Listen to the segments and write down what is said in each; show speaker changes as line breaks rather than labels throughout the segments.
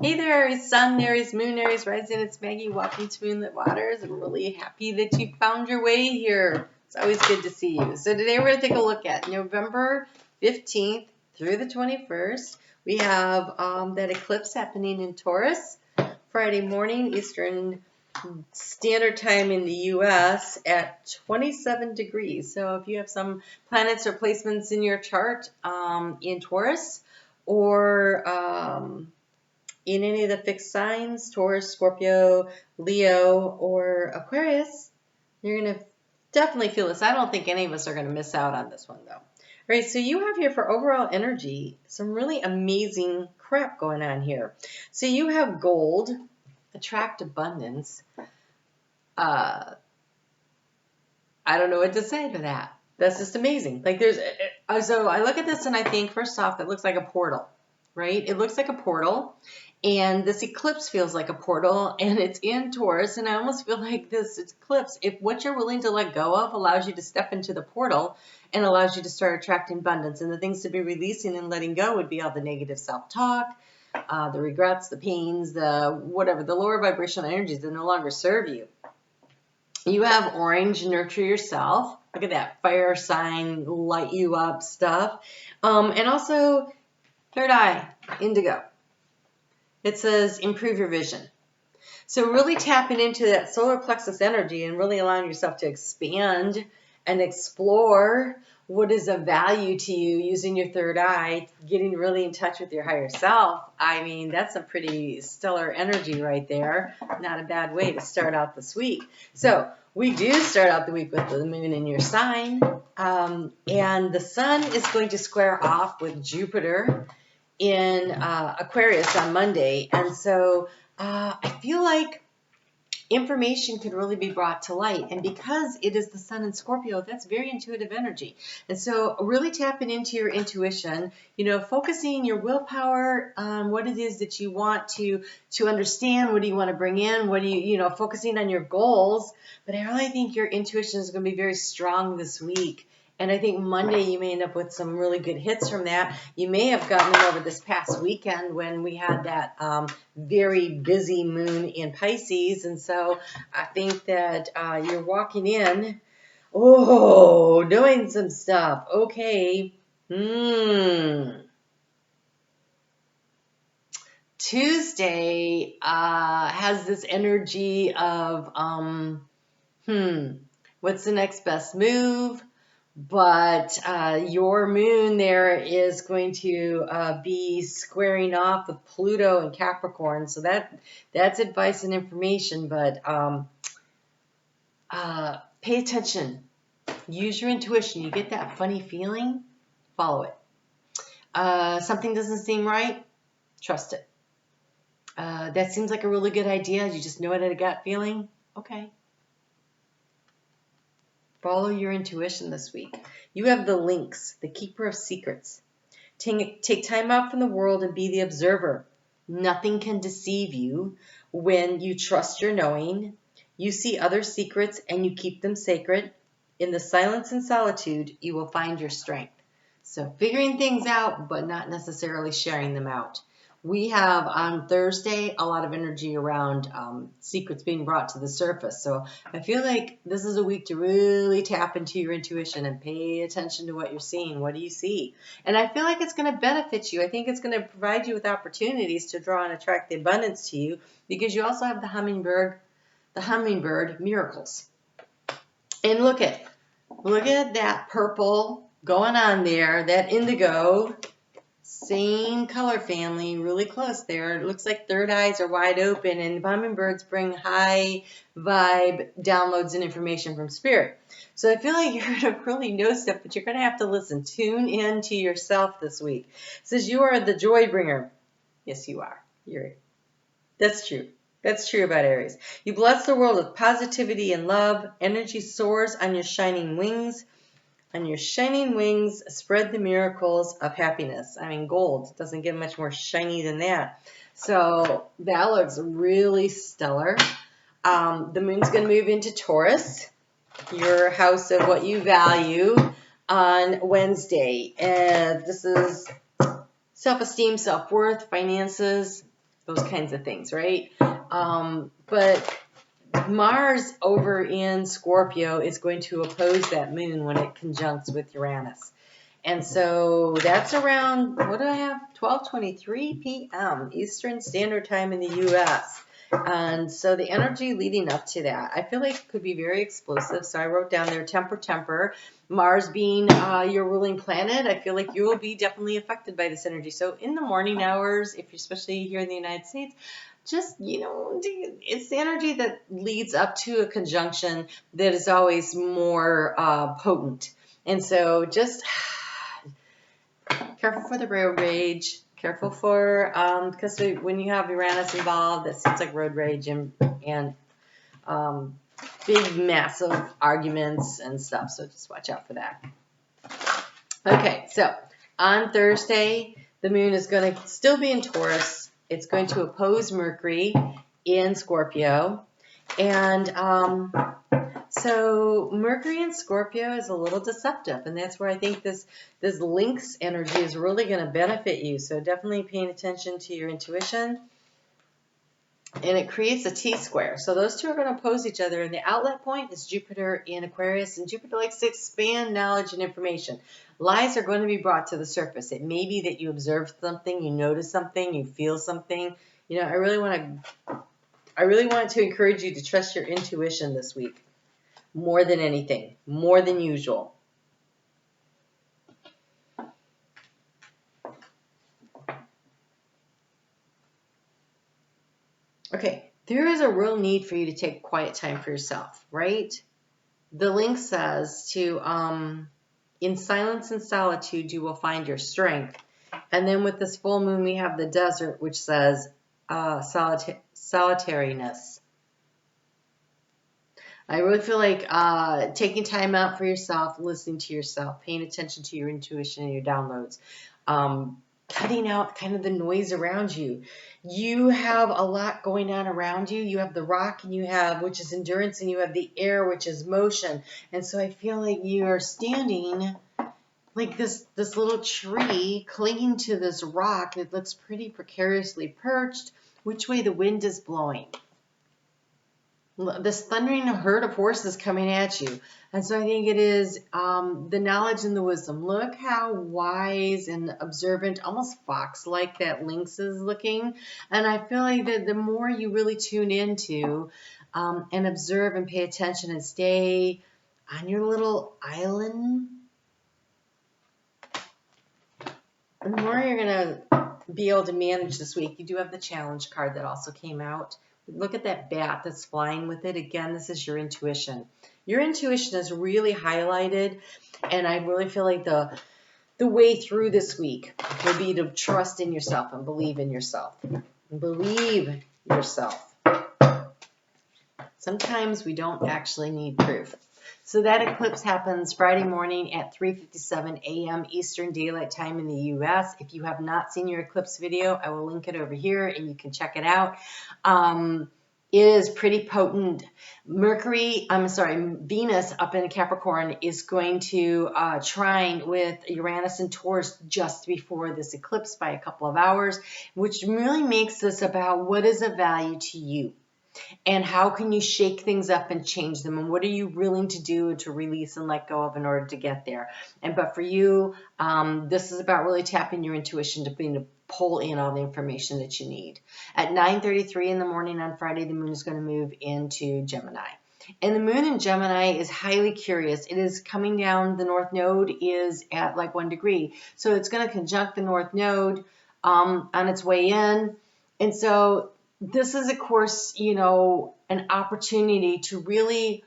Hey there, Aries Sun, Aries Moon, Aries Rising. It's Maggie. Welcome to Moonlit Waters. I'm really happy that you found your way here. It's always good to see you. So today we're going to take a look at November 15th through the 21st. We have that eclipse happening in Taurus Friday morning, Eastern Standard Time in the U.S. at 27 degrees. So if you have some planets or placements in your chart in Taurus or in any of the fixed signs, Taurus, Scorpio, Leo, or Aquarius, you're going to definitely feel this. I don't think any of us are going to miss out on this one, though. All right, so you have here for overall energy some really amazing crap going on here. So you have gold, attract abundance. I don't know what to say to that. That's just amazing. Like so I look at this and I think, first off, it looks like a portal, right? It looks like a portal. And this eclipse feels like a portal, and it's in Taurus, and I almost feel like this eclipse, if what you're willing to let go of allows you to step into the portal and allows you to start attracting abundance. And the things to be releasing and letting go would be all the negative self-talk, the regrets, the pains, the whatever, the lower vibrational energies that no longer serve you. You have orange, nurture yourself. Look at that, fire sign, light you up stuff. And also third eye, indigo. It says improve your vision. So really tapping into that solar plexus energy and really allowing yourself to expand and explore what is of value to you using your third eye, getting really in touch with your higher self. I mean, that's a pretty stellar energy right there. Not a bad way to start out this week. So we do start out the week with the moon in your sign. And the sun is going to square off with Jupiter in Aquarius on Monday, and so I feel like information could really be brought to light, and because it is the sun in Scorpio, that's very intuitive energy, and so really tapping into your intuition, focusing your willpower on what it is that you want to understand, what do you want to bring in, what do you focusing on your goals, but I really think your intuition is going to be very strong this week. And I think Monday you may end up with some really good hits from that. You may have gotten them over this past weekend when we had that very busy moon in Pisces. And so I think that you're walking in, doing some stuff. Okay. Tuesday has this energy of, what's the next best move? But your moon there is going to be squaring off with Pluto and Capricorn. So that's advice and information. But pay attention. Use your intuition. You get that funny feeling, follow it. Something doesn't seem right, trust it. That seems like a really good idea. You just know it at a gut feeling. Okay. Follow your intuition this week. You have the Lynx, the keeper of secrets. Take time out from the world and be the observer. Nothing can deceive you when you trust your knowing. You see other secrets and you keep them sacred. In the silence and solitude, you will find your strength. So figuring things out, but not necessarily sharing them out. We have on Thursday a lot of energy around secrets being brought to the surface. So I feel like this is a week to really tap into your intuition and pay attention to what you're seeing. What do you see? And I feel like it's going to benefit you. I think it's going to provide you with opportunities to draw and attract the abundance to you, because you also have the hummingbird miracles. And look at that purple going on there, that indigo. Same color family, really close there. It looks like third eyes are wide open, and hummingbirds bring high vibe downloads and information from spirit. So I feel like you're going to really know stuff, but you're going to have to listen. Tune in to yourself this week. It says you are the joy bringer. Yes, you are. That's true. That's true about Aries. You bless the world with positivity and love. Energy soars on your shining wings. On your shining wings, spread the miracles of happiness. I mean, gold doesn't get much more shiny than that. So that looks really stellar. The moon's going to move into Taurus, your house of what you value, on Wednesday. And this is self-esteem, self-worth, finances, those kinds of things, right? But Mars over in Scorpio is going to oppose that moon when it conjuncts with Uranus. And so that's around, what do I have? 12:23 p.m. Eastern Standard Time in the U.S. And so the energy leading up to that, I feel like it could be very explosive. So I wrote down there, temper. Mars being your ruling planet, I feel like you will be definitely affected by this energy. So in the morning hours, if you're especially here in the United States, just, it's the energy that leads up to a conjunction that is always more potent. And so just careful for the road rage. Careful for, because when you have Uranus involved, it seems like road rage and big, massive arguments and stuff. So just watch out for that. Okay, so on Thursday, the moon is going to still be in Taurus. It's going to oppose Mercury in Scorpio. And so Mercury in Scorpio is a little deceptive, and that's where I think this Lynx energy is really going to benefit you. So definitely paying attention to your intuition. And it creates a T-square. So those two are going to oppose each other, and the outlet point is Jupiter in Aquarius, and Jupiter likes to expand knowledge and information. Lies are going to be brought to the surface. It may be that you observe something, you notice something, you feel something. I really want to encourage you to trust your intuition this week. More than anything, more than usual. Okay, there is a real need for you to take quiet time for yourself, right? The link says in silence and solitude, you will find your strength. And then with this full moon, we have the desert, which says solitariness. I really feel like taking time out for yourself, listening to yourself, paying attention to your intuition and your downloads, cutting out kind of the noise around you. You have a lot going on around you. You have the rock, and which is endurance, and you have the air, which is motion. And so I feel like you are standing like this little tree clinging to this rock. It looks pretty precariously perched. Which way the wind is blowing. This thundering herd of horses coming at you. And so I think it is the knowledge and the wisdom. Look how wise and observant, almost fox-like that lynx is looking. And I feel like that the more you really tune into and observe and pay attention and stay on your little island, the more you're going to be able to manage this week. You do have the challenge card that also came out. Look at that bat that's flying with it. Again, this is your intuition. Your intuition is really highlighted, and I really feel like the way through this week will be to trust in yourself and believe in yourself. Believe yourself. Sometimes we don't actually need proof. So that eclipse happens Friday morning at 3:57 a.m. Eastern Daylight Time in the U.S. If you have not seen your eclipse video, I will link it over here and you can check it out. It is pretty potent. Venus up in Capricorn is going to trine with Uranus and Taurus just before this eclipse by a couple of hours, which really makes this about what is of value to you. And how can you shake things up and change them? And what are you willing to do to release and let go of in order to get there? But for you, this is about really tapping your intuition to pull in all the information that you need. At 9:33 in the morning on Friday, the moon is going to move into Gemini. And the moon in Gemini is highly curious. It is coming down. The north node is at like 1 degree. So it's going to conjunct the north node on its way in. And so this is, of course, an opportunity to really,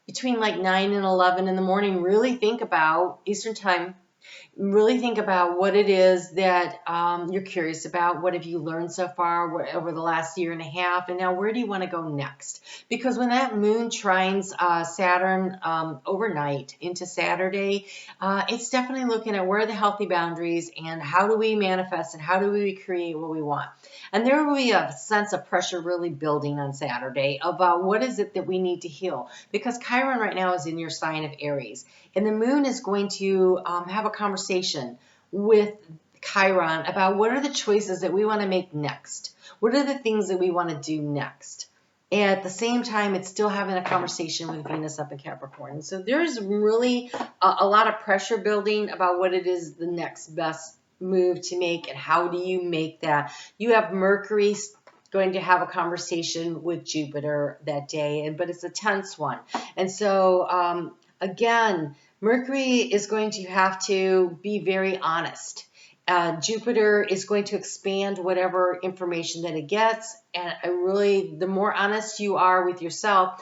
between like 9 and 11 in the morning, really think about Eastern Time, really think about what it is that you're curious about. What have you learned so far over the last year and a half? And now where do you want to go next? Because when that moon trines Saturn overnight into Saturday, it's definitely looking at where are the healthy boundaries and how do we manifest and how do we create what we want. And there will be a sense of pressure really building on Saturday about what is it that we need to heal. Because Chiron right now is in your sign of Aries. And the moon is going to have a conversation with Chiron about what are the choices that we want to make next. What are the things that we want to do next? And at the same time, it's still having a conversation with Venus up in Capricorn. So there's really a lot of pressure building about what it is the next best move to make and how do you make that. You have Mercury going to have a conversation with Jupiter that day, but it's a tense one. And so, again, Mercury is going to have to be very honest. Jupiter is going to expand whatever information that it gets. And the more honest you are with yourself,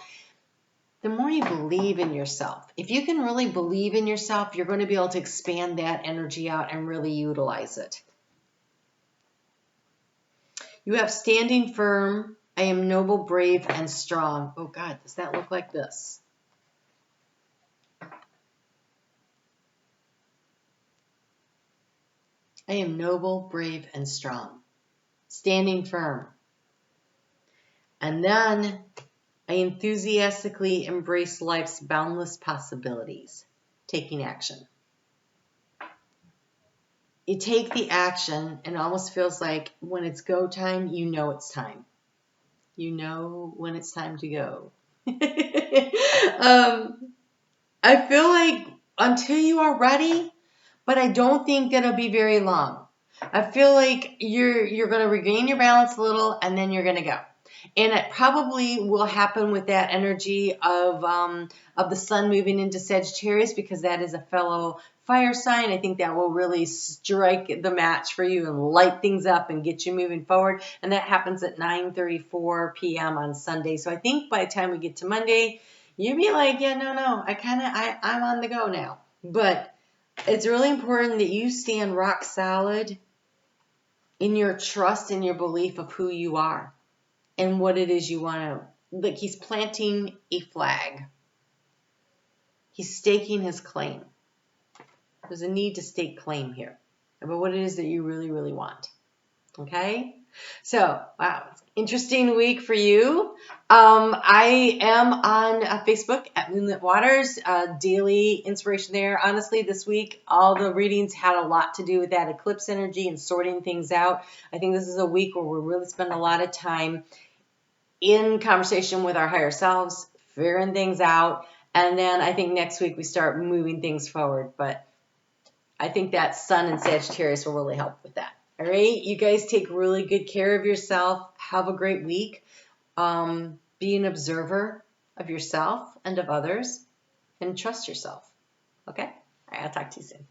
the more you believe in yourself. If you can really believe in yourself, you're going to be able to expand that energy out and really utilize it. You have standing firm. I am noble, brave, and strong. Oh God, does that look like this? I am noble, brave, and strong. Standing firm. And then I enthusiastically embrace life's boundless possibilities. Taking action. You take the action and it almost feels like when it's go time, you know it's time. You know when it's time to go. I feel like until you are ready, but I don't think that it'll be very long. I feel like you're going to regain your balance a little and then you're going to go. And it probably will happen with that energy of the sun moving into Sagittarius because that is a fellow fire sign. I think that will really strike the match for you and light things up and get you moving forward. And that happens at 9:34 p.m. on Sunday. So I think by the time we get to Monday, you'll be like, yeah, no, I'm on the go now. But it's really important that you stand rock solid in your trust and your belief of who you are and what it is you want to. Like he's planting a flag. He's staking his claim. There's a need to stake claim here about what it is that you really, really want. Okay? So, wow, interesting week for you. I am on Facebook at Moonlit Waters, daily inspiration there. Honestly, this week, all the readings had a lot to do with that eclipse energy and sorting things out. I think this is a week where we really spend a lot of time in conversation with our higher selves, figuring things out. And then I think next week we start moving things forward. But I think that Sun and Sagittarius will really help with that. All right, you guys take really good care of yourself. Have a great week. Be an observer of yourself and of others, and trust yourself. Okay? All right, I'll talk to you soon.